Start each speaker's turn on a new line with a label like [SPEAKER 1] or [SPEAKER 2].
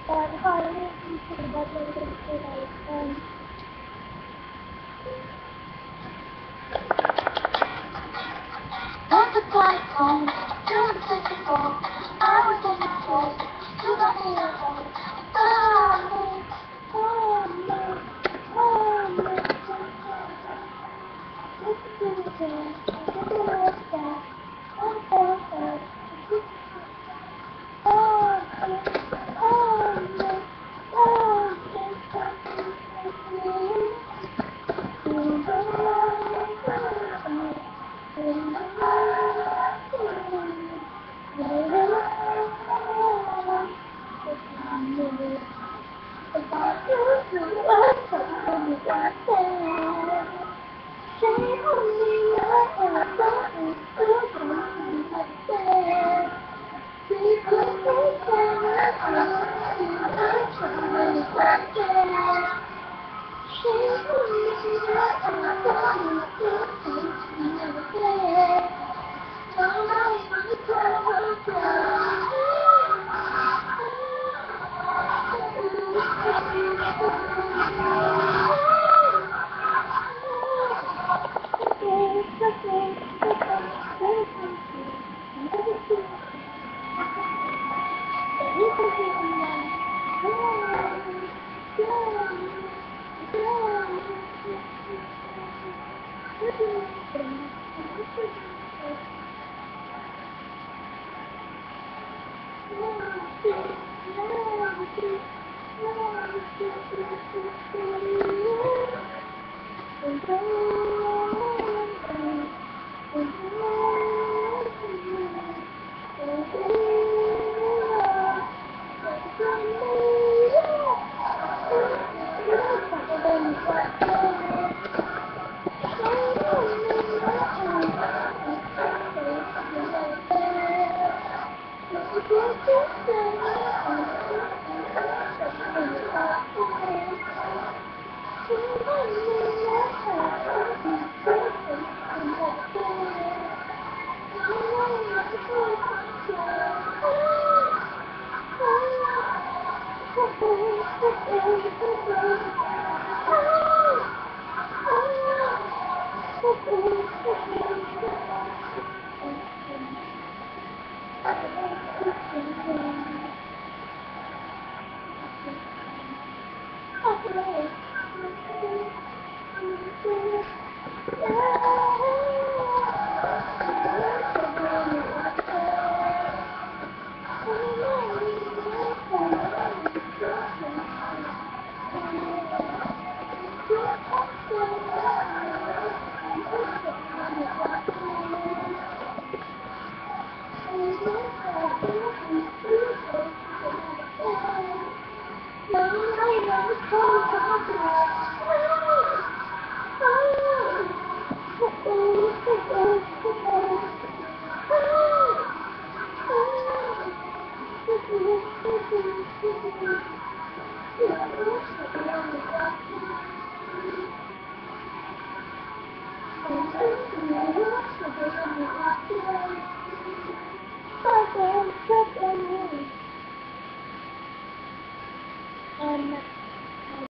[SPEAKER 1] But hardly people that will consider once upon a time, there was such a boy. I was in the school, you got me a home. Oh, no, oh, no, listen to the jazz, listen to the sky. Oh, oh, oh, oh, oh, no, oh,